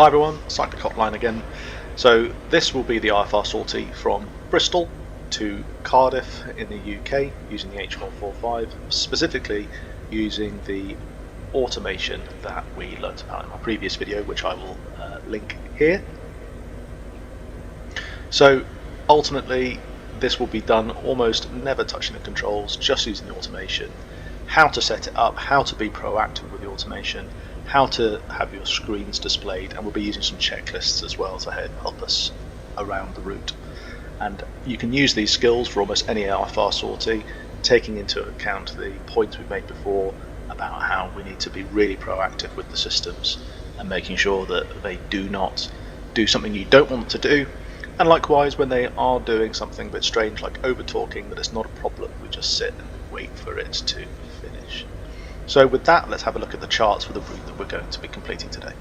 Hi everyone, Cyclic Hotline again. So this will be the IFR sortie from Bristol to Cardiff in the UK using the H145, specifically using the automation that we learnt about in my previous video, which I will link here. So ultimately this will be done almost never touching the controls, just using the automation. How to set it up, how to be proactive with the automation, how to have your screens displayed, and we'll be using some checklists as well to help us around the route. And you can use these skills for almost any IFR sortie, taking into account the points we've made before about how we need to be really proactive with the systems and making sure that they do not do something you don't want them to do, and likewise when they are doing something a bit strange like over talking, that it's not a problem, we just sit and wait for it to finish. So with that, let's have a look at the charts for the route that we're going to be completing today.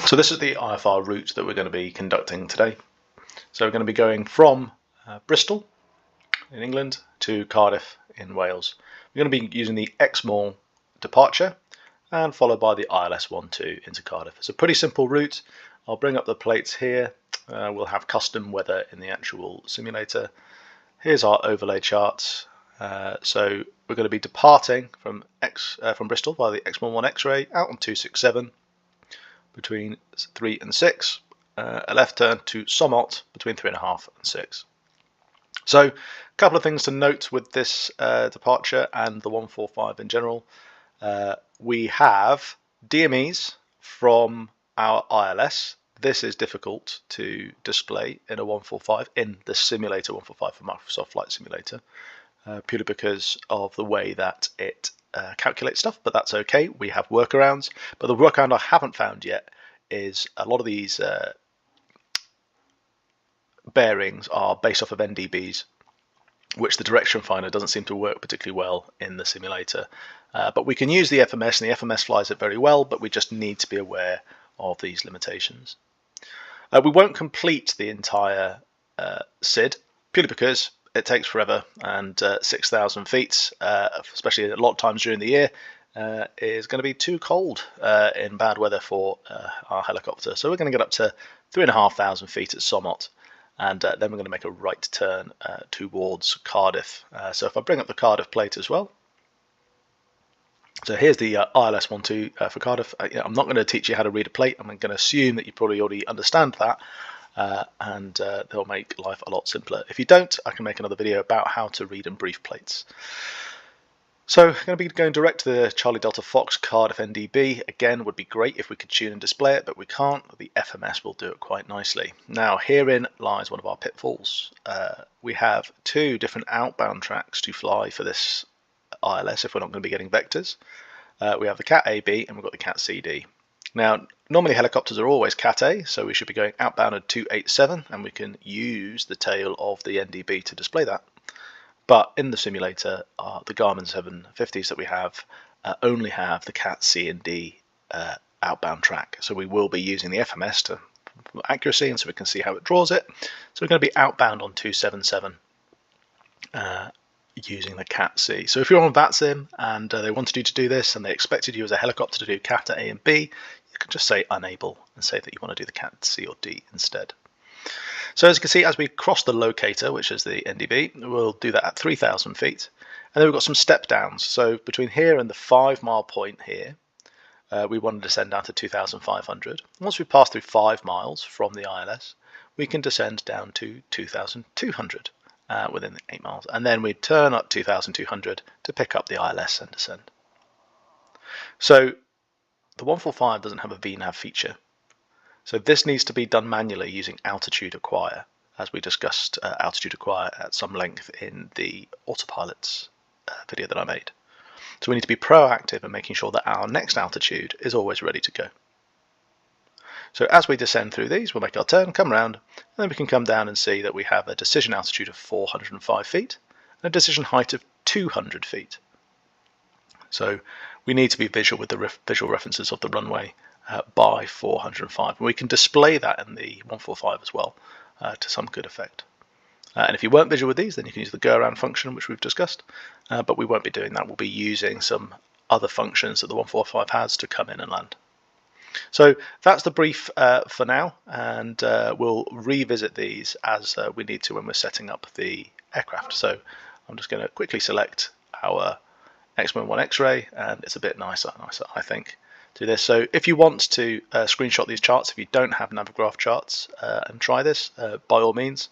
So this is the IFR route that we're going to be conducting today. So we're going to be going from Bristol in England to Cardiff in Wales. We're going to be using the Exmoor departure and followed by the ILS 1-2 into Cardiff. It's a pretty simple route. I'll bring up the plates here. We'll have custom weather in the actual simulator. Here's our overlay charts. So we're going to be departing from Bristol by the Exmoor 1 X-ray out on 267 between 3 and 6, a left turn to Somot between 3.5 and 6. So a couple of things to note with this departure and the 145 in general. We have DMEs from our ILS. This is difficult to display in a 145 in the simulator 145 for Microsoft Flight Simulator. Purely because of the way that it calculates stuff, but that's okay. We have workarounds, but the workaround I haven't found yet is a lot of these bearings are based off of NDBs, which the direction finder doesn't seem to work particularly well in the simulator. But we can use the FMS, and the FMS flies it very well, but we just need to be aware of these limitations. We won't complete the entire SID, purely because it takes forever, and 6,000 feet, especially a lot of times during the year, is going to be too cold in bad weather for our helicopter. So we're going to get up to 3,500 feet at Somot, and then we're going to make a right turn towards Cardiff. So if I bring up the Cardiff plate as well. So here's the ILS 1-2 for Cardiff. I'm not going to teach you how to read a plate. I'm going to assume that you probably already understand that. And they'll make life a lot simpler. If you don't, I can make another video about how to read and brief plates. So I'm going to be going direct to the Charlie Delta Fox Cardiff NDB. Again, would be great if we could tune and display it, but we can't. The FMS will do it quite nicely. Now, herein lies one of our pitfalls. We have two different outbound tracks to fly for this ILS if we're not going to be getting vectors. We have the Cat AB and we've got the Cat CD. Now, normally helicopters are always Cat A, so we should be going outbound at 287, and we can use the tail of the NDB to display that. But in the simulator, the Garmin 750s that we have only have the Cat C and D outbound track. So we will be using the FMS for accuracy, and so we can see how it draws it. So we're going to be outbound on 277 using the Cat C. So if you're on VATSIM and they wanted you to do this, and they expected you as a helicopter to do Cat A and B, you can just say unable and say that you want to do the Cat C or D instead. So as you can see, as we cross the locator, which is the NDB, we'll do that at 3,000 feet. And then we've got some step downs. So between here and the 5 mile point here, we want to descend down to 2,500. Once we pass through 5 miles from the ILS, we can descend down to 2,200 within 8 miles. And then we turn up 2,200 to pick up the ILS and descend. So the 145 doesn't have a VNAV feature. So this needs to be done manually using altitude acquire, as we discussed altitude acquire at some length in the autopilots video that I made. So we need to be proactive in making sure that our next altitude is always ready to go. So as we descend through these, we'll make our turn, come around, and then we can come down and see that we have a decision altitude of 405 feet and a decision height of 200 feet. So we need to be visual with the visual references of the runway by 405. And we can display that in the 145 as well to some good effect. And if you weren't visual with these, then you can use the go around function, which we've discussed, but we won't be doing that. We'll be using some other functions that the 145 has to come in and land. So that's the brief for now, and we'll revisit these as we need to when we're setting up the aircraft. So I'm just going to quickly select our X-1 X-ray, and it's a bit nicer, I think, to this. So if you want to screenshot these charts, if you don't have Navigraph charts, and try this, by all means,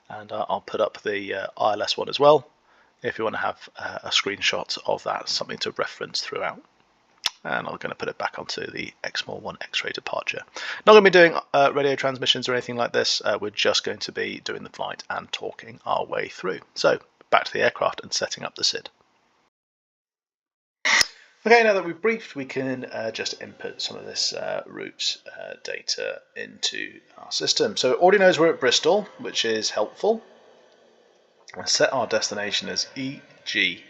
and I'll put up the ILS one as well if you want to have a screenshot of that, something to reference throughout. And I'm going to put it back onto the X-1 X-ray departure. Not going to be doing radio transmissions or anything like this. We're just going to be doing the flight and talking our way through. So back to the aircraft and setting up the SID. Okay, now that we've briefed, we can just input some of this route data into our system. So it already knows we're at Bristol, which is helpful. We'll set our destination as EGFF,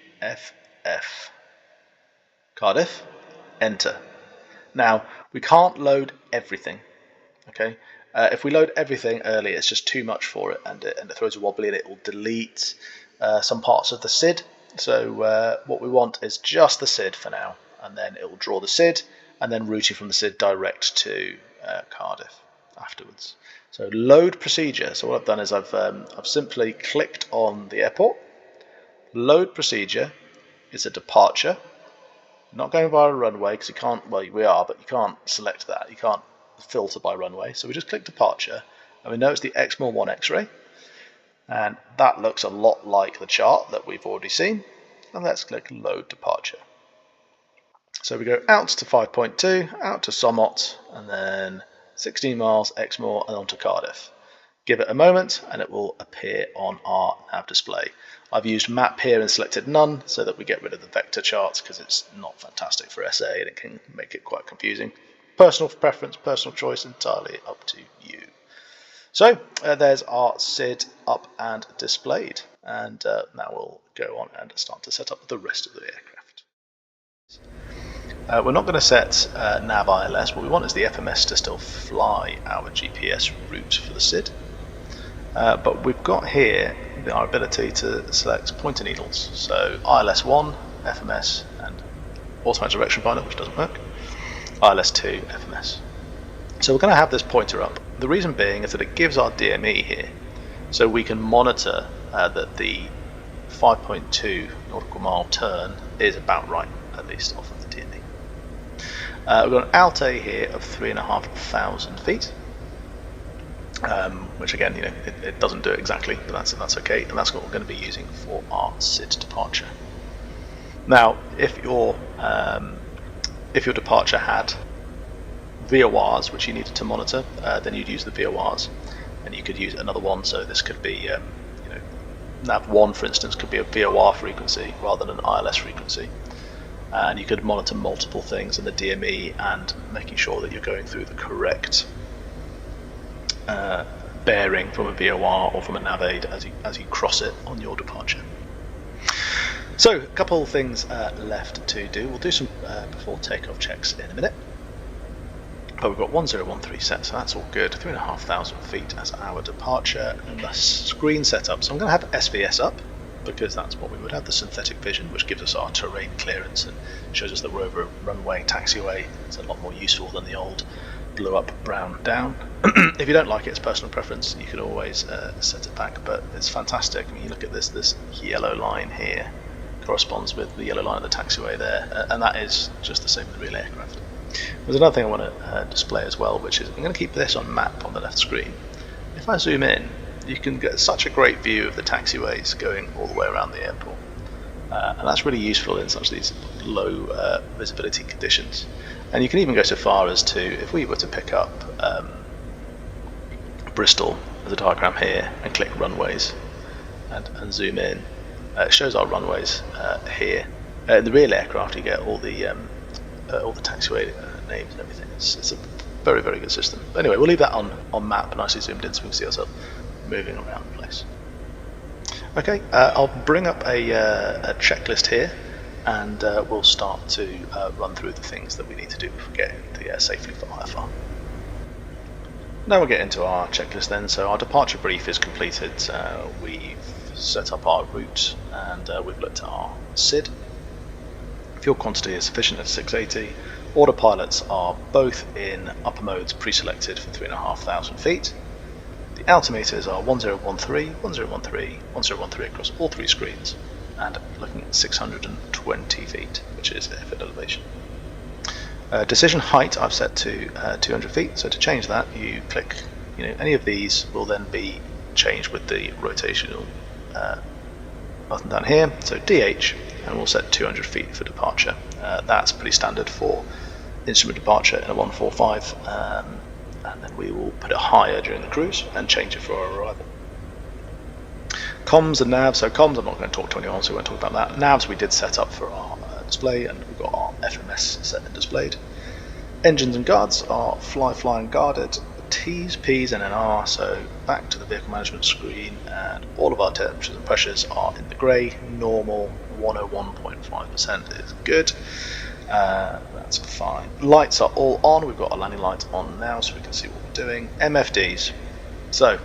Cardiff. Enter. Now we can't load everything. Okay, if we load everything early, it's just too much for it, and it throws a wobbly, and it will delete some parts of the SID. So what we want is just the SID for now, and then it will draw the SID and then route you from the SID direct to Cardiff afterwards. So load procedure. So what I've done is I've simply clicked on the airport. Load procedure is a departure. Not going via a runway because you can't, well we are, but you can't select that. You can't filter by runway. So we just click departure, and we know it's the X-1 X-ray, and that looks a lot like the chart that we've already seen. And let's click load departure. So we go out to 5.2, out to Somot, and then 16 miles Exmoor and on to Cardiff. Give it a moment and it will appear on our nav display. I've used map here and selected none so that we get rid of the vector charts because it's not fantastic for SA and it can make it quite confusing. Personal preference, personal choice, entirely up to you. So there's our SID up and displayed, and now we'll go on and start to set up the rest of the aircraft. We're not going to set nav ILS. What we want is the FMS to still fly our GPS route for the SID. But we've got here our ability to select pointer needles. So ILS 1, FMS, and automatic direction finder, which doesn't work. ILS 2, FMS. So we're going to have this pointer up. The reason being is that it gives our DME here, so we can monitor that the 5.2 nautical mile turn is about right, at least off of the DME. We've got an ALT-A here of 3,500 feet. Which again, you know, it doesn't do it exactly, but that's okay, and that's what we're going to be using for our SID departure. Now, if your departure had VORs which you needed to monitor, then you'd use the VORs, and you could use another one. So this could be, you know, nav 1, for instance, could be a VOR frequency rather than an ILS frequency, and you could monitor multiple things in the DME and making sure that you're going through the correct bearing from a VOR or from a nav aid as you cross it on your departure. So a couple of things left to do. We'll do some before takeoff checks in a minute. But we've got 1013 set, so that's all good. 3,500 feet as our departure, and the screen setup. So I'm going to have SVS up because that's what we would have, the synthetic vision, which gives us our terrain clearance and shows us that we're over a runway taxiway. It's a lot more useful than the old blue up, brown down. If you don't like it, it's personal preference. You can always set it back, but it's fantastic. I mean, you look at this yellow line here corresponds with the yellow line of the taxiway there, and that is just the same with the real aircraft. There's another thing I want to display as well, which is I'm going to keep this on map on the left screen. If I zoom in, you can get such a great view of the taxiways going all the way around the airport, and that's really useful in such these low visibility conditions. And you can even go so far as to, if we were to pick up Bristol as a diagram here and click runways and zoom in, it shows our runways here. In the real aircraft, you get all the taxiway names and everything. It's a very, very good system. But anyway, we'll leave that on map, nicely zoomed in, so we can see ourselves moving around the place. Okay, I'll bring up a checklist here, and we'll start to run through the things that we need to do before getting the safely for IFR. Now we'll get into our checklist then. So our departure brief is completed. We've set up our route, and we've looked at our SID. If Fuel quantity is sufficient at 680. Autopilots are both in upper modes pre-selected for 3,500 feet. The altimeters are 1013, 1013, 1013 across all three screens, and looking at 620 feet, which is airfield elevation. Decision height I've set to 200 feet, so to change that you click, any of these will then be changed with the rotational button down here, so DH, and we'll set 200 feet for departure. That's pretty standard for instrument departure in a 145, and then we will put it higher during the cruise and change it for our arrival. Comms and navs, so comms I'm not going to talk to anyone, so we won't talk about that. Navs we did set up for our display, and we've got our FMS set and displayed. Engines and guards are fly and guarded. T's, P's and an R, so back to the vehicle management screen, and all of our temperatures and pressures are in the grey. Normal 101.5% is good. That's fine. Lights are all on. We've got our landing lights on now so we can see what we're doing. MFDs. So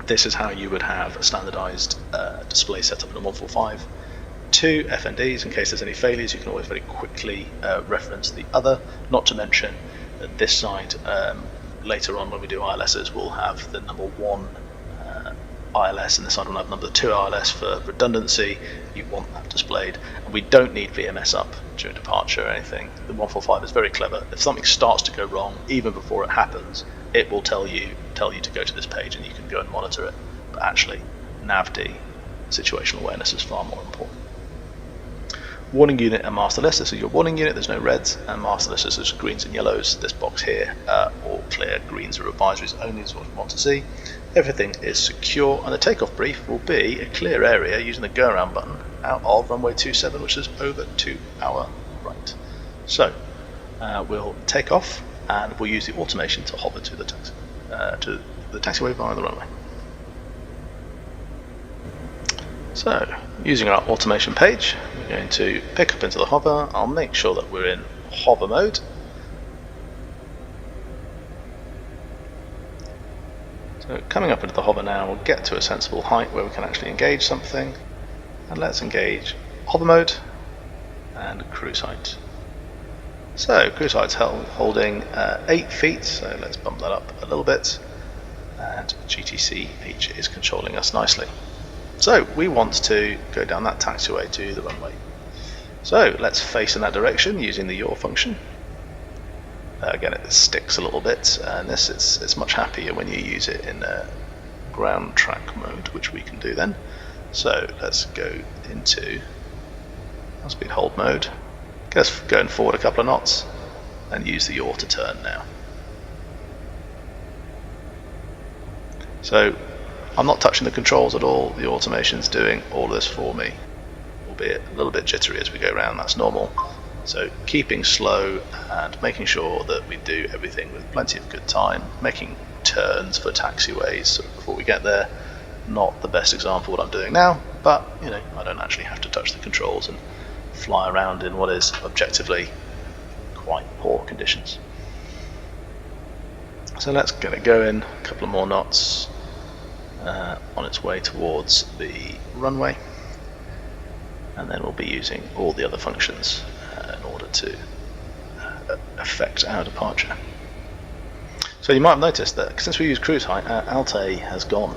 this is how you would have a standardized display set up in a 145. 2 FNDs, in case there's any failures you can always very quickly reference the other, not to mention that this side later on when we do ILSs we'll have the number 1 ILS, and this side will have number 2 ILS for redundancy. You want that displayed, and we don't need VMS up during departure or anything. The 145 is very clever. If something starts to go wrong, even before it happens, it will tell you to go to this page and you can go and monitor it. But actually, NAVD, situational awareness, is far more important. Warning unit and master list. This is your warning unit, there's no reds, and master list is just greens and yellows. This box here, all clear, greens are advisories only, is what we want to see. Everything is secure, and the takeoff brief will be a clear area using the go around button out of runway 27, which is over to our right. So we'll take off and we'll use the automation to hover to the taxiway via the runway. So, using our automation page, we're going to pick up into the hover. I'll make sure that we're in hover mode. So coming up into the hover now, we'll get to a sensible height where we can actually engage something. And let's engage hover mode and cruise height. So cruise height's holding 8 feet, so let's bump that up a little bit. And GTC-H is controlling us nicely. So we want to go down that taxiway to the runway. So let's face in that direction using the yaw function. Again, it sticks a little bit, and it's much happier when you use it in ground track mode, which we can do then. So let's go into speed hold mode. Get us going forward a couple of knots, and use the yaw to turn now. So I'm not touching the controls at all, the automation's doing all of this for me, albeit a little bit jittery as we go around, that's normal. So keeping slow and making sure that we do everything with plenty of good time, making turns for taxiways sort of before we get there. Not the best example of what I'm doing now, but I don't actually have to touch the controls and fly around in what is objectively quite poor conditions. So let's get it going, a couple of more knots. On its way towards the runway, and then we'll be using all the other functions in order to affect our departure. So you might have noticed that since we use cruise height, our Alt-A has gone,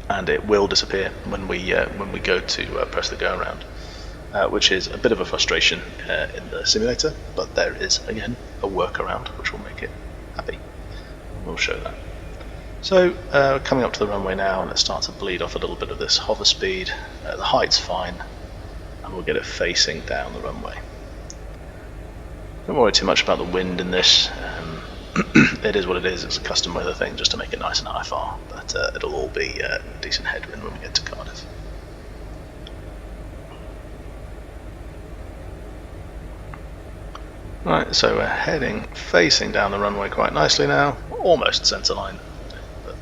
and it will disappear when we go to press the go around, which is a bit of a frustration in the simulator, but there is again a workaround which will make it happy. We'll show that. So coming up to the runway now, and let's start to bleed off a little bit of this hover speed. The height's fine, and we'll get it facing down the runway. Don't worry too much about the wind in this. It is what it is. It's a custom weather thing just to make it nice and IFR, but it'll all be decent headwind when we get to Cardiff. Right, so we're heading facing down the runway quite nicely now, almost centerline, but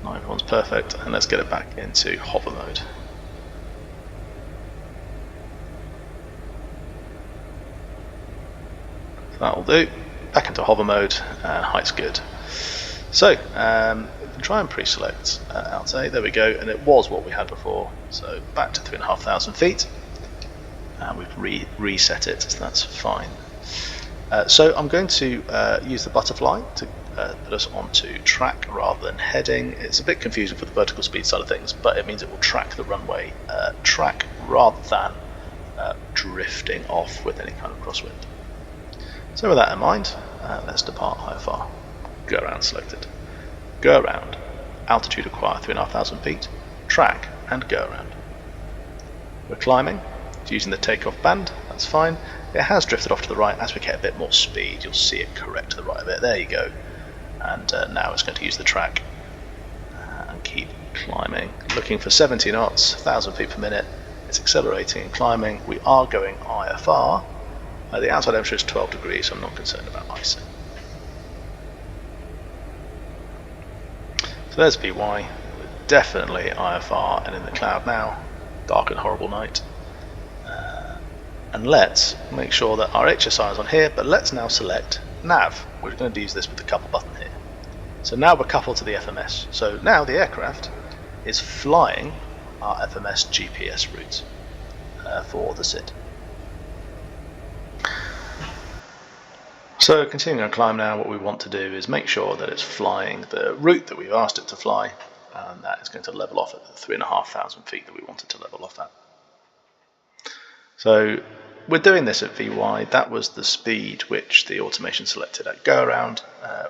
not everyone's perfect, and let's get it back into hover mode. So that'll do. Back into hover mode, height's good. So can try and pre-select out A. There we go, and it was what we had before. So back to 3,500 feet, and we've reset it, so that's fine. So I'm going to use the butterfly to put us onto track rather than heading. It's a bit confusing for the vertical speed side of things, but it means it will track the runway track rather than drifting off with any kind of crosswind. So with that in mind, let's depart IFR. Go around selected. Go around. Altitude required 3,500 feet. Track and go around. We're climbing. It's using the takeoff band. That's fine. It has drifted off to the right. As we get a bit more speed, you'll see it correct to the right a bit. There you go. And now it's going to use the track and keep climbing. Looking for 70 knots, 1,000 feet per minute. It's accelerating and climbing. We are going IFR. The outside temperature is 12 degrees, so I'm not concerned about icing. So there's VY. We're definitely IFR and in the cloud now. Dark and horrible night. And let's make sure that our HSI is on here, but let's now select nav. We're going to use this with the couple button here. So now we're coupled to the FMS. So now the aircraft is flying our FMS GPS route for the SID. So continuing our climb now, what we want to do is make sure that it's flying the route that we've asked it to fly, and that is going to level off at the 3,500 feet that we wanted to level off at. So we're doing this at VY. That was the speed which the automation selected at go around.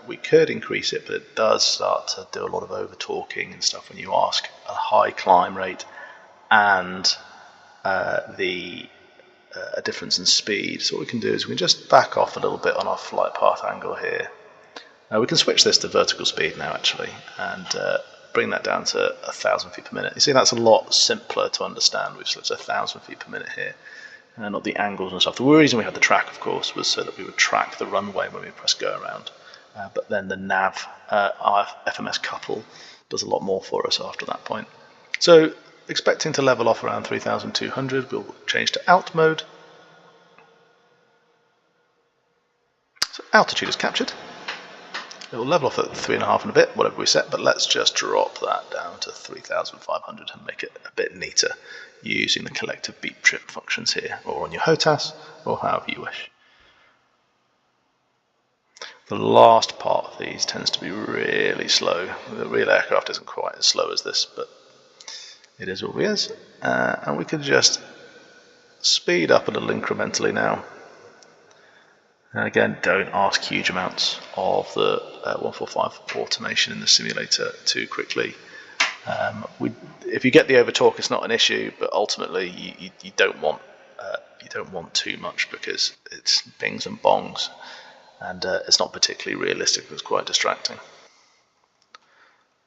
We could increase it, but it does start to do a lot of over talking and stuff when you ask a high climb rate and a difference in speed. So what we can do is we can just back off a little bit on our flight path angle here. We can switch this to vertical speed now actually, and bring that down to 1,000 feet per minute. You see, that's a lot simpler to understand. We've selected 1,000 feet per minute here, and not the angles and stuff. The reason we had the track, of course, was so that we would track the runway when we press go around. But then the nav FMS couple does a lot more for us after that point. So expecting to level off around 3,200, we'll change to alt mode. So altitude is captured. It will level off at 3.5 and a bit, whatever we set, but let's just drop that down to 3,500 and make it a bit neater using the collective beep trip functions here, or on your HOTAS, or however you wish. The last part of these tends to be really slow. The real aircraft isn't quite as slow as this, but it is what it is. And we can just speed up a little incrementally now. And again, don't ask huge amounts of the 145 automation in the simulator too quickly. If you get the overtalk, it's not an issue, but ultimately you don't want too much because it's bings and bongs, and it's not particularly realistic. It's quite distracting.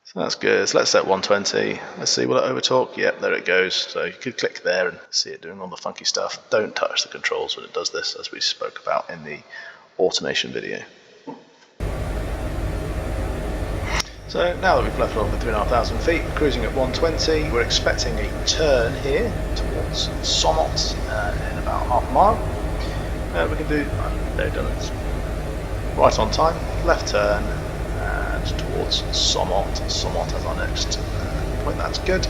So that's good. So let's set 120. Let's see, will it overtalk? Yep, there it goes. So you could click there and see it doing all the funky stuff. Don't touch the controls when it does this, as we spoke about in the automation video. So now that we've left off at 3,500 feet, cruising at 120, we're expecting a turn here towards Somot in about half a mile. We can do, they've done it right on time, left turn and towards Somot. Somot as our next point, that's good.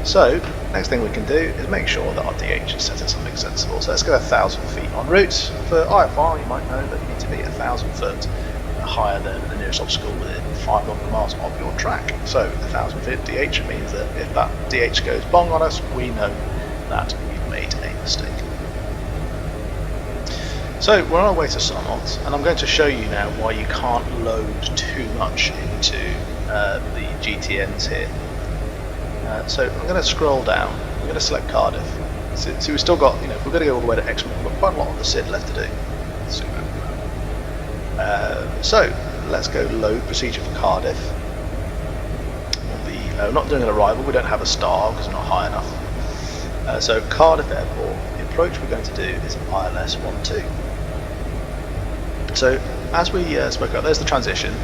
So next thing we can do is make sure that our DH is set at something sensible. So let's go 1,000 feet en route. For IFR, you might know that you need to be 1,000 foot higher than the nearest obstacle within 5 nautical miles of your track. So 1,000 feet DH means that if that DH goes bong on us, we know that we've made a mistake. So we're on our way to Somot, and I'm going to show you now why you can't load too much into the GTNs here. So I'm going to scroll down. I'm going to select Cardiff. So we've still got, we're going to go all the way to Exmouth. We've got quite a lot of the SID left to do. So let's go load procedure for Cardiff. We're not doing an arrival. We don't have a star because we're not high enough. So Cardiff Airport. The approach we're going to do is ILS 12. So as we spoke about, there's the transition,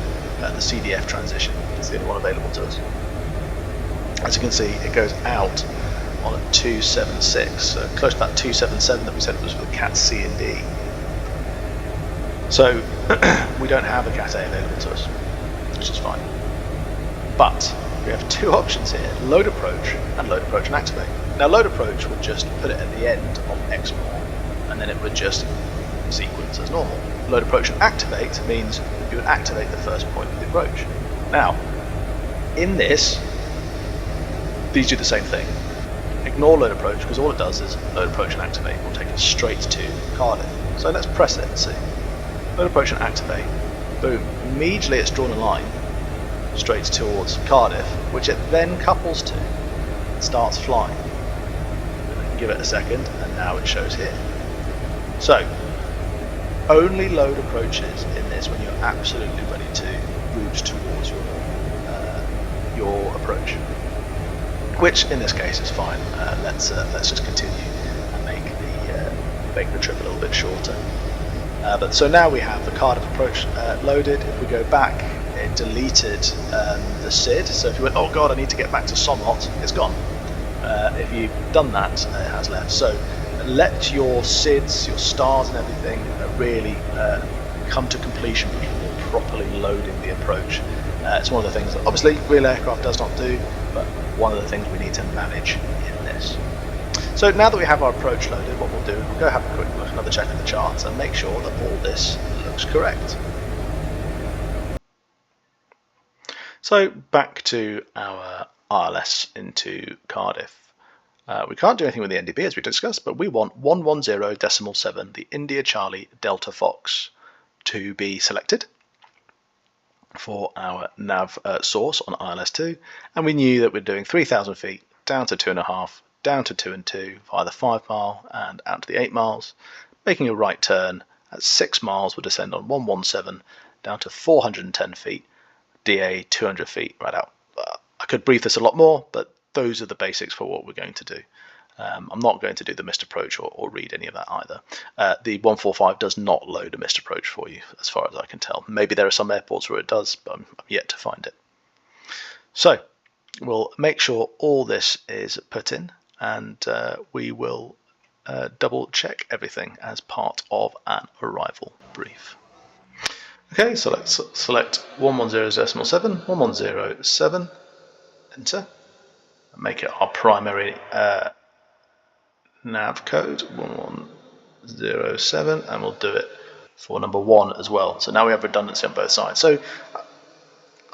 the CDF transition. It's the only one available to us. As you can see, it goes out on a 276, so close to that 277 that we said was for the Cat C and D. So we don't have a Cat A available to us, which is fine. But we have two options here, load approach and load approach and activate. Now load approach would just put it at the end of Exmoor, and then it would just sequence as normal. Load approach and activate means you would activate the first point of the approach. Now, in this, these do the same thing. Ignore load approach, because all it does is load approach and activate. We'll take it straight to Cardiff. So let's press it and see. Load approach and activate. Boom. Immediately it's drawn a line straight towards Cardiff, which it then couples to and starts flying. Give it a second, and now it shows here. So, only load approaches in this when you're absolutely ready to route towards your approach, which in this case is fine. Let's just continue and make the trip a little bit shorter. But so now we have the Cardiff approach loaded. If we go back, it deleted the SID. So if you went, oh god, I need to get back to Somot, it's gone. If you've done that, it has left. So let your SIDs, your stars and everything really come to completion before properly loading the approach. It's one of the things that obviously real aircraft does not do, but one of the things we need to manage in this. So now that we have our approach loaded, what we'll do is we'll go have a quick look, another check at the charts, and make sure that all this looks correct. So back to our ILS into Cardiff. We can't do anything with the NDB as we discussed, but we want 110.7, the India Charlie Delta Fox, to be selected for our nav source on ILS2, and we knew that we're doing 3,000 feet down to 2.5, down to 2 and 2 via the 5 mile and out to the 8 miles, making a right turn at 6 miles. We'll descend on 117 down to 410 feet, DA 200 feet right out. I could brief this a lot more, but those are the basics for what we're going to do. I'm not going to do the missed approach or read any of that either. The 145 does not load a missed approach for you, as far as I can tell. Maybe there are some airports where it does, but I'm yet to find it. So we'll make sure all this is put in, and we will double check everything as part of an arrival brief. Okay, so let's select 110.7, 110.7, enter, and make it our primary nav code 1107, and we'll do it for number 1 as well. So now we have redundancy on both sides. So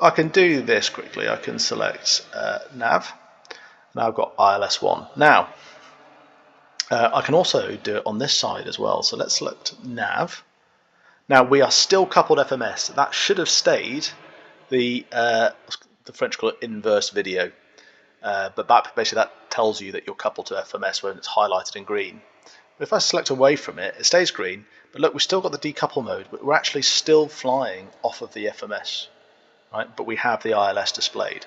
I can do this quickly. I can select nav. Now I've got ILS1. Now I can also do it on this side as well. So let's select nav. Now we are still coupled FMS. That should have stayed the French call it inverse video. But basically that tells you that you're coupled to FMS when it's highlighted in green. But if I select away from it, it stays green. But look, we've still got the decouple mode, but we're actually still flying off of the FMS, right? But we have the ILS displayed.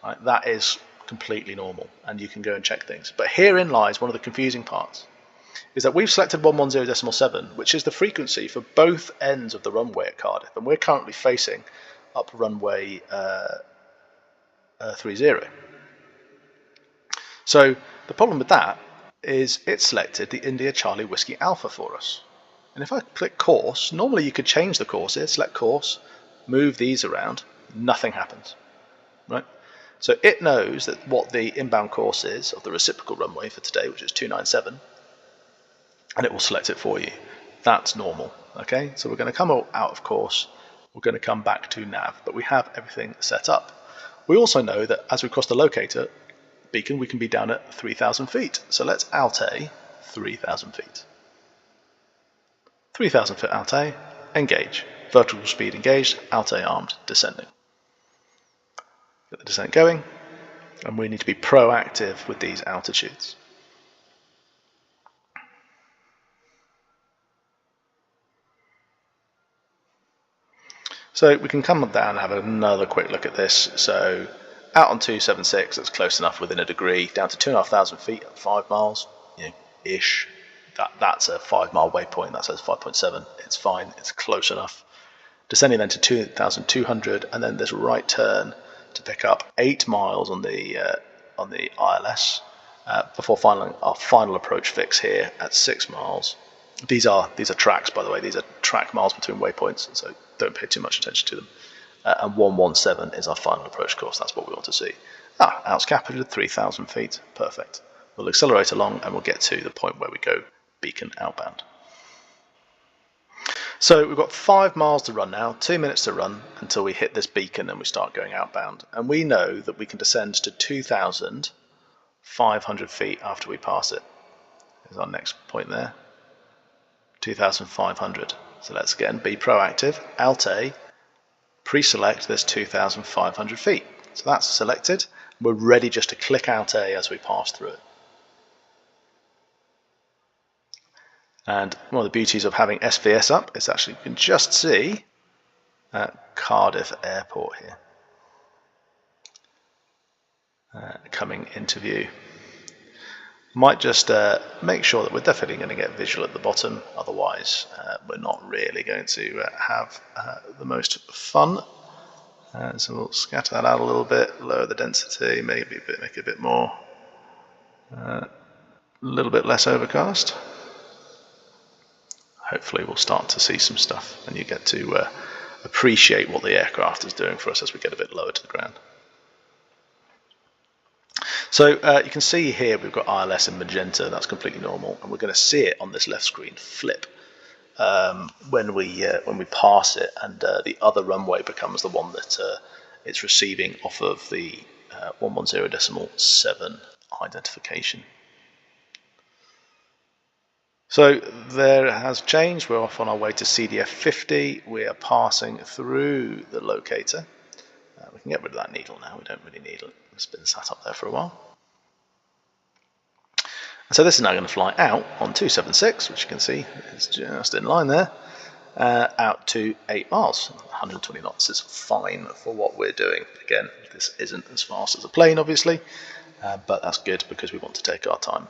Right? That is completely normal, and you can go and check things. But herein lies one of the confusing parts, is that we've selected 110.7, which is the frequency for both ends of the runway at Cardiff, and we're currently facing up runway 30. So the problem with that is it selected the India Charlie Whiskey Alpha for us. And if I click course, normally you could change the course here, select course, move these around, nothing happens, right? So it knows that what the inbound course is of the reciprocal runway for today, which is 297, and it will select it for you. That's normal, okay? So we're going to come out of course, we're going to come back to nav, but we have everything set up. We also know that as we cross the locator beacon, we can be down at 3,000 feet. So let's ALT-A 3,000 feet. 3,000 foot ALT-A, engage. Vertical speed engaged, ALT-A armed, descending. Get the descent going, and we need to be proactive with these altitudes. So we can come down and have another quick look at this. So out on 276, that's close enough within a degree, down to 2,500 feet at 5 miles, ish. That's a 5 mile waypoint, that says 5.7, it's fine, it's close enough. Descending then to 2,200, and then this right turn to pick up 8 miles on the ILS before our final approach fix here at 6 miles. These are tracks, by the way. These are track miles between waypoints, so don't pay too much attention to them. and 117 is our final approach course. That's what we want to see. Out's capped at 3,000 feet. Perfect. We'll accelerate along and we'll get to the point where we go beacon outbound. So we've got 5 miles to run now, 2 minutes to run until we hit this beacon and we start going outbound. And we know that we can descend to 2,500 feet after we pass it. Is our next point there. 2,500. So let's again be proactive. Alt A, pre-select this 2,500 feet. So that's selected. We're ready just to click Alt A as we pass through it. And one of the beauties of having SVS up is actually you can just see Cardiff Airport here coming into view. Might just make sure that we're definitely going to get visual at the bottom, otherwise we're not really going to have the most fun. So we'll scatter that out a little bit, lower the density, maybe make it a bit more, a little bit less overcast. Hopefully we'll start to see some stuff and you get to appreciate what the aircraft is doing for us as we get a bit lower to the ground. So you can see here we've got ILS in magenta. That's completely normal, and we're going to see it on this left screen flip when we pass it, and the other runway becomes the one that it's receiving off of the 110.7 identification. So there has changed. We're off on our way to CDF 50. We are passing through the locator. We can get rid of that needle now. We don't really need it. It's been sat up there for a while. And so this is now going to fly out on 276, which you can see is just in line there, out to 8 miles. 120 knots is fine for what we're doing. Again, this isn't as fast as a plane, obviously, but that's good because we want to take our time.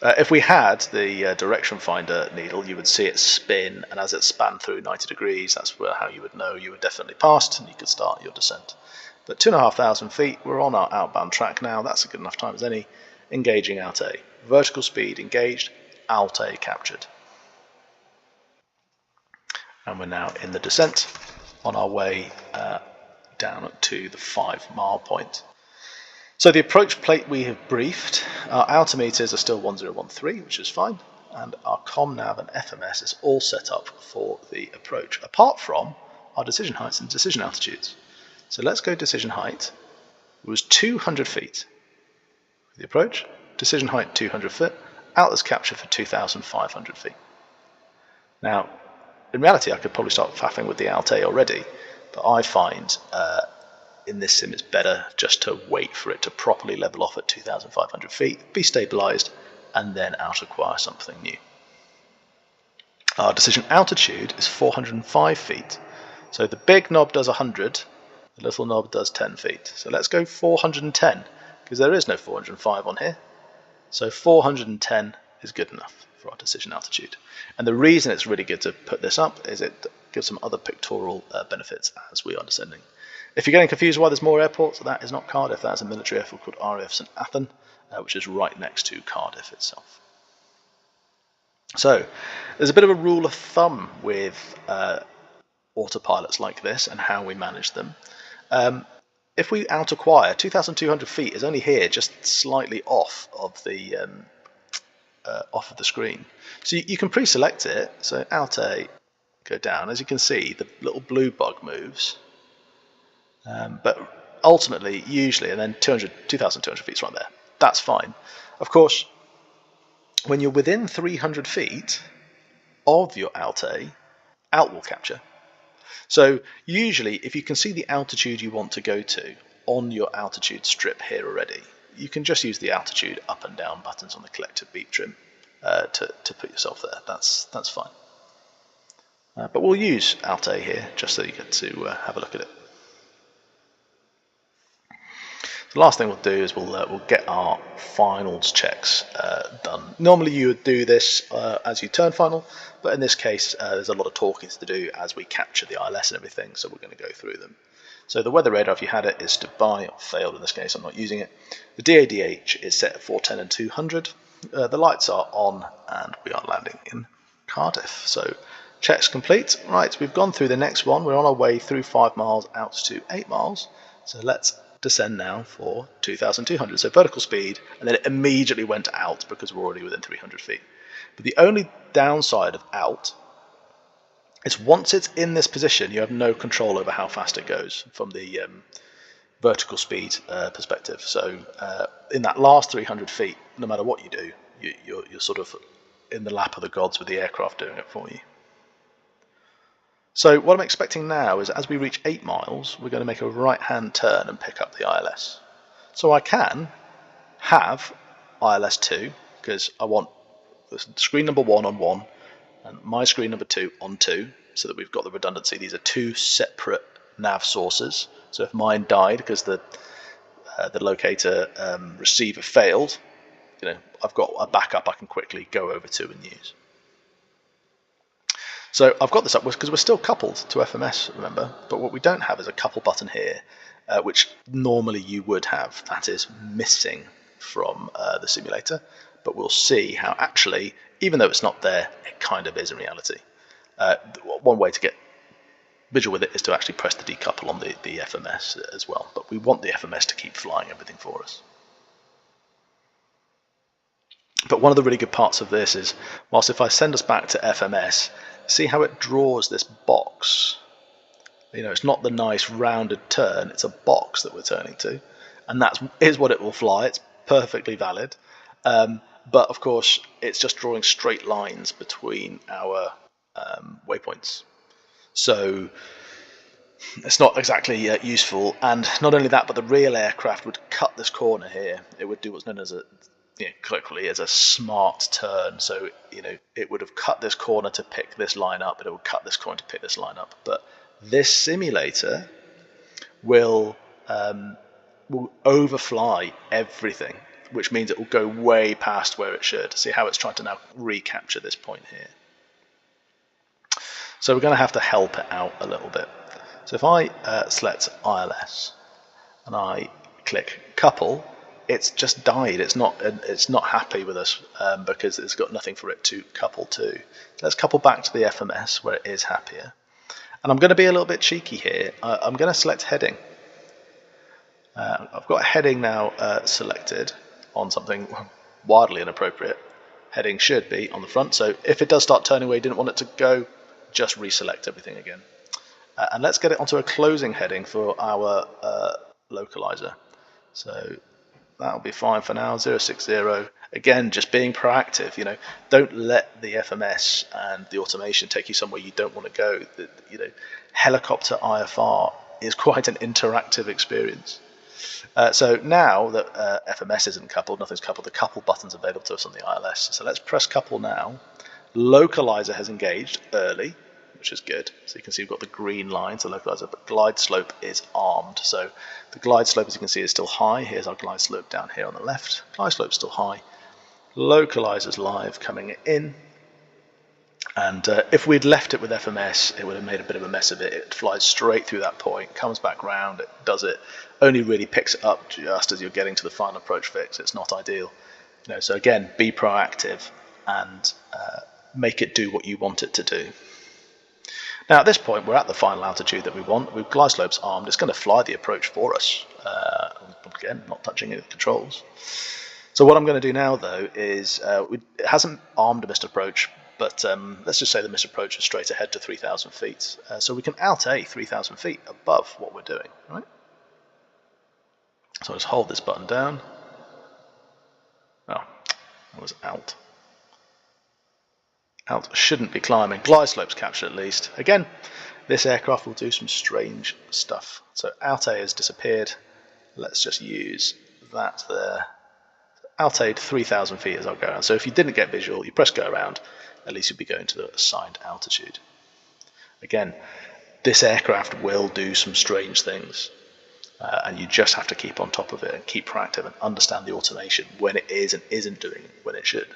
If we had the direction finder needle, you would see it spin, and as it span through 90 degrees, that's how you would know you were definitely passed and you could start your descent. But 2,500 feet, we're on our outbound track now. That's a good enough time as any. Engaging Alt A. Vertical speed engaged, Alt A captured. And we're now in the descent on our way down to the 5 mile point. So the approach plate we have briefed, our altimeters are still 1013, which is fine, and our ComNav and FMS is all set up for the approach, apart from our decision heights and decision altitudes. So let's go decision height. It was 200 feet for the approach, decision height 200 foot, outlet's capture for 2,500 feet. Now, in reality, I could probably start faffing with the Alt A already, but I find in this sim it's better just to wait for it to properly level off at 2,500 feet, be stabilized, and then out acquire something new. Our decision altitude is 405 feet. So the big knob does 100, the little knob does 10 feet. So let's go 410, because there is no 405 on here. So 410 is good enough for our decision altitude. And the reason it's really good to put this up is it gives some other pictorial benefits as we are descending. If you're getting confused why there's more airports, that is not Cardiff. That's a military airport called RAF St Athan, which is right next to Cardiff itself. So there's a bit of a rule of thumb with autopilots like this and how we manage them. If we out-acquire, 2,200 feet is only here, just slightly off of the screen. So you can pre-select it. So Alt A, go down. As you can see, the little blue bug moves. But ultimately, usually, and then 2,200 feet is right there. That's fine. Of course, when you're within 300 feet of your Alt A, Alt will capture. So usually, if you can see the altitude you want to go to on your altitude strip here already, you can just use the altitude up and down buttons on the collective beat trim to put yourself there. That's fine. But we'll use Alt A here just so you get to have a look at it. The last thing we'll do is we'll get our finals checks done. Normally you would do this as you turn final, but in this case there's a lot of talking to do as we capture the ILS and everything, so we're going to go through them. So the weather radar, if you had it, is stood by, or failed in this case, I'm not using it. The DADH is set at 410 and 200. The lights are on and we are landing in Cardiff. So Checks complete. Right, we've gone through the next one. We're on our way through 5 miles out to 8 miles. So let's descend now for 2,200. So vertical speed, and then it immediately went out because we're already within 300 feet. But the only downside of out is once it's in this position, you have no control over how fast it goes from the vertical speed perspective. So in that last 300 feet, no matter what you do, you're sort of in the lap of the gods with the aircraft doing it for you. So what I'm expecting now is as we reach 8 miles, we're going to make a right-hand turn and pick up the ILS. So I can have ILS 2 because I want screen number 1 on 1 and my screen number 2 on 2, so that we've got the redundancy. These are 2 separate nav sources. So if mine died because the locator receiver failed, I've got a backup I can quickly go over to and use. So I've got this up because we're still coupled to FMS, remember, but what we don't have is a couple button here, which normally you would have. That is missing from the simulator, but we'll see how actually, even though it's not there, it kind of is in reality. One way to get visual with it is to actually press the decouple on the FMS as well, but we want the FMS to keep flying everything for us. But one of the really good parts of this is, whilst if I send us back to FMS, see how it draws this box. It's not the nice rounded turn, it's a box that we're turning to, and that is what it will fly. It's perfectly valid, but of course it's just drawing straight lines between our waypoints, so it's not exactly useful. And not only that, but the real aircraft would cut this corner here. It would do what's known as colloquially as a smart turn. So it would have cut this corner to pick this line up, and it would cut this corner to pick this line up. But this simulator will overfly everything, which means it will go way past where it should. See how it's trying to now recapture this point here. So we're going to have to help it out a little bit. So if I select ILS and I click couple, it's just died. It's not happy with us because it's got nothing for it to couple to. Let's couple back to the FMS where it is happier. And I'm going to be a little bit cheeky here. I'm going to select heading. I've got heading now selected on something wildly inappropriate. Heading should be on the front, so if it does start turning where you didn't want it to go, just reselect everything again. And let's get it onto a closing heading for our localizer. So that'll be fine for now, 060. Again, just being proactive, don't let the FMS and the automation take you somewhere you don't want to go. Helicopter IFR is quite an interactive experience. So now that FMS isn't coupled, nothing's coupled, the couple button's available to us on the ILS. So let's press couple now. Localizer has engaged early, which is good. So you can see we've got the green line, so localizer, but Glideslope is armed. So the Glideslope, as you can see, is still high. Here's our Glideslope down here on the left. Glideslope's still high. Localizer's live coming in. And if we'd left it with FMS, it would have made a bit of a mess of it. It flies straight through that point, comes back round, it does it, only really picks it up just as you're getting to the final approach fix. It's not ideal. So again, be proactive and make it do what you want it to do. Now at this point we're at the final altitude that we want. With Glideslope's armed, it's going to fly the approach for us. Again, not touching any of the controls. So what I'm going to do now though is, it hasn't armed a missed approach, but let's just say the missed approach is straight ahead to 3,000 feet. So we can alt-A 3,000 feet above what we're doing, right? So I'll just hold this button down. Oh, that was alt. Alt shouldn't be climbing. Glideslope's captured at least. Again, this aircraft will do some strange stuff. So alt-A has disappeared. Let's just use that there. Alt-A 3,000 feet as I'll go around. So if you didn't get visual, you press go around, at least you'll be going to the assigned altitude. Again, this aircraft will do some strange things. And you just have to keep on top of it and keep proactive and understand the automation when it is and isn't doing when it should.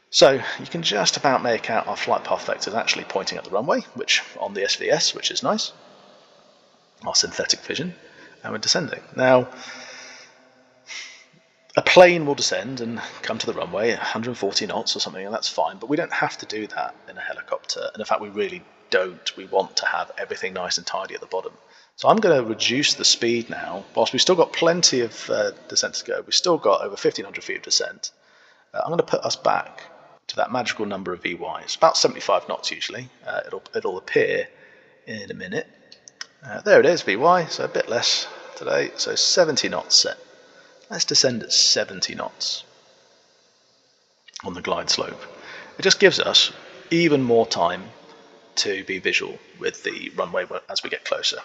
So you can just about make out our flight path vectors actually pointing at the runway, which on the SVS, which is nice. Our synthetic vision, and we're descending. Now, A plane will descend and come to the runway at 140 knots or something, and that's fine, but we don't have to do that in a helicopter, and in fact we really don't. We want to have everything nice and tidy at the bottom. So I'm going to reduce the speed now. Whilst we've still got plenty of descent to go, we've still got over 1,500 feet of descent. I'm going to put us back to that magical number of VY. It's about 75 knots usually. It'll appear in a minute. There it is, VY, so a bit less today, so 70 knots set. Let's descend at 70 knots on the glide slope. It just gives us even more time to be visual with the runway as we get closer.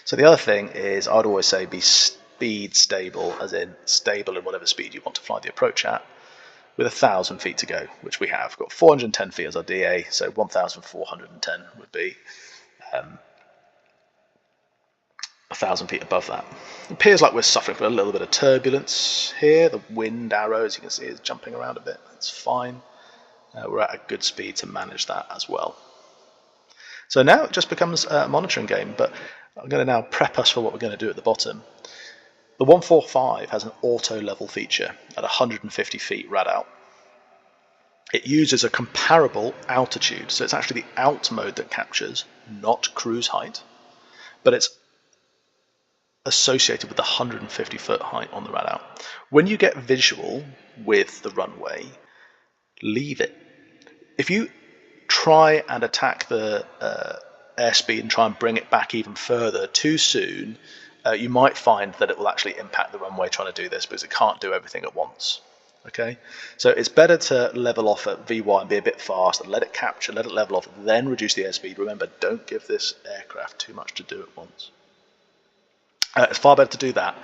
So the other thing is, I'd always say be speed stable, as in stable in whatever speed you want to fly the approach at, with 1,000 feet to go, which we have. We've got 410 feet as our DA, so 1,410 would be 1,000 feet above that. It appears like we're suffering from a little bit of turbulence here. The wind arrow, as you can see, is jumping around a bit. That's fine. We're at a good speed to manage that as well. So now it just becomes a monitoring game, but I'm going to now prep us for what we're going to do at the bottom. The 145 has an auto-level feature at 150 feet rad out. It uses a comparable altitude, so it's actually the alt mode that captures, not cruise height, but it's associated with the 150 foot height on the rad out. When you get visual with the runway, leave it. If you try and attack the airspeed and try and bring it back even further too soon, you might find that it will actually impact the runway trying to do this, because it can't do everything at once. Okay, so it's better to level off at VY and be a bit fast and let it capture, let it level off, then reduce the airspeed. Remember, don't give this aircraft too much to do at once. It's far better to do that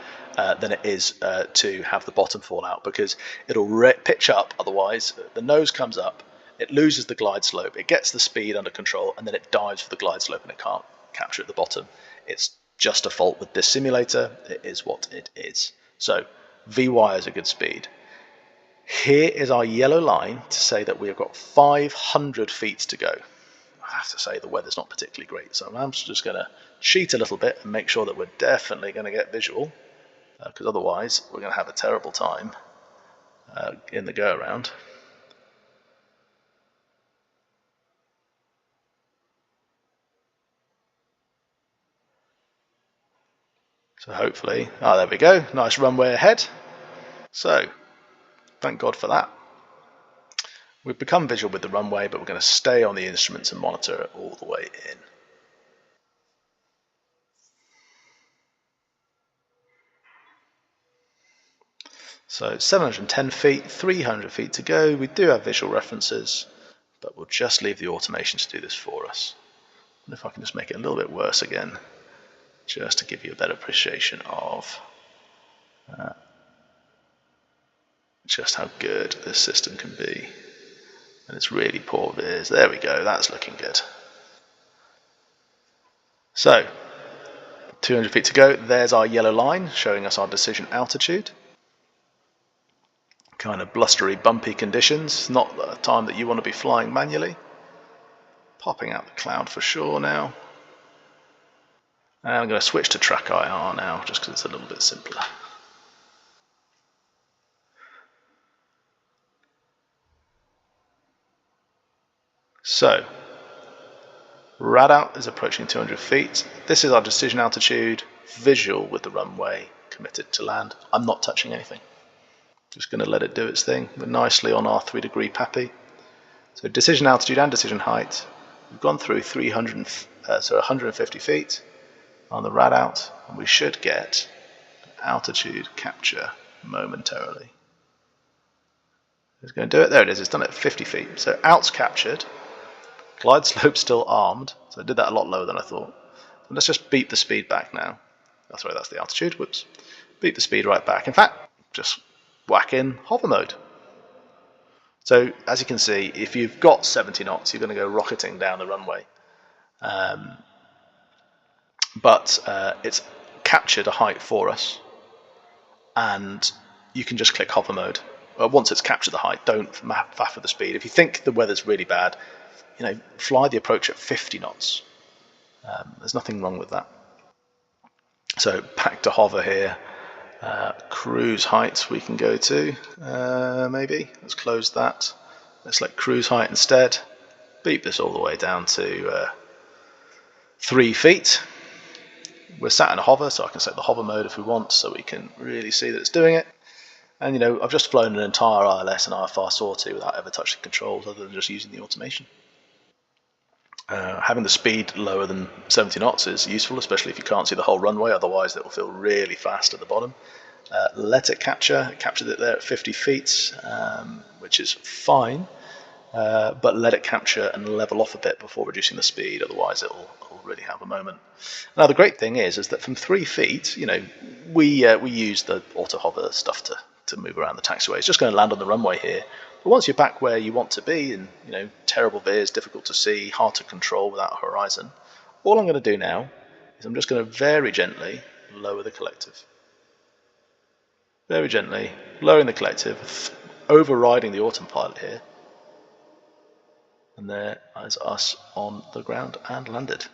than it is to have the bottom fall out, because it'll pitch up otherwise. The nose comes up, it loses the glide slope, it gets the speed under control, and then it dives for the glide slope and it can't capture at the bottom. It's just a fault with this simulator. It is what it is. So VY is a good speed. Here is our yellow line to say that we've got 500 feet to go. I have to say the weather's not particularly great, so I'm just going to cheat a little bit and make sure that we're definitely going to get visual, because otherwise we're going to have a terrible time in the go around. So hopefully, there we go, nice runway ahead. So thank God for that. We've become visual with the runway, but we're going to stay on the instruments and monitor it all the way in. So 710 feet, 300 feet to go. We do have visual references, but we'll just leave the automation to do this for us. And if I can just make it a little bit worse again, just to give you a better appreciation of just how good this system can be. And it's really poor viz. There we go, that's looking good. So 200 feet to go, there's our yellow line showing us our decision altitude. Kind of blustery, bumpy conditions, not the time that you want to be flying manually. Popping out the cloud for sure now. And I'm going to switch to track IR now, just because it's a little bit simpler. So, rad out is approaching 200 feet. This is our decision altitude, visual with the runway, committed to land. I'm not touching anything. Just going to let it do its thing. We're nicely on our 3-degree PAPI. So decision altitude and decision height. We've gone through 150 feet on the rad out, and we should get altitude capture momentarily. It's going to do it. There it is. It's done it at 50 feet. So out's captured. Glide slope still armed. So I did that a lot lower than I thought. And let's just beat the speed back now. Oh, sorry, that's the altitude. Whoops. Beat the speed right back. In fact, just whack in hover mode. So as you can see, if you've got 70 knots, you're going to go rocketing down the runway. But it's captured a height for us, and you can just click hover mode. Once it's captured the height, don't faff with the speed. If you think the weather's really bad, fly the approach at 50 knots. There's nothing wrong with that. So back to hover here. Cruise height we can go to, maybe. Let's close that. Let's select cruise height instead. Beep this all the way down to 3 feet. We're sat in a hover, so I can set the hover mode if we want, so we can really see that it's doing it. And you know, I've just flown an entire ILS and IFR sortie without ever touching controls, other than just using the automation. Having the speed lower than 70 knots is useful, especially if you can't see the whole runway, otherwise it will feel really fast at the bottom. Let it captured it there at 50 feet, which is fine, but let it capture and level off a bit before reducing the speed, otherwise it'll really have a moment. Now the great thing is that from 3 feet, you know, we use the auto hover stuff to move around the taxiway. It's just going to land on the runway here. But once you're back where you want to be, and you know, terrible veers, difficult to see, hard to control without a horizon, all I'm going to do now is I'm just going to very gently lower the collective. Very gently lowering the collective, overriding the autopilot here. And there is us on the ground and landed.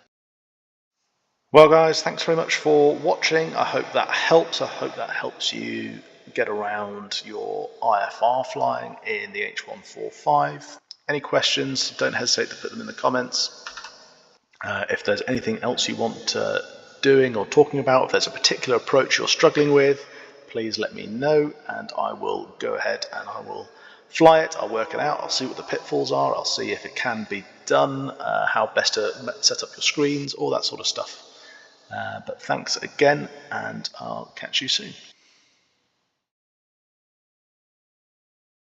Well guys, thanks very much for watching. I hope that helps. I hope that helps you get around your IFR flying in the H145. Any questions, don't hesitate to put them in the comments. If there's anything else you want doing or talking about, if there's a particular approach you're struggling with, please let me know and I will go ahead and I will fly it. I'll work it out, I'll see what the pitfalls are, I'll see if it can be done, how best to set up your screens, all that sort of stuff. But thanks again, and I'll catch you soon.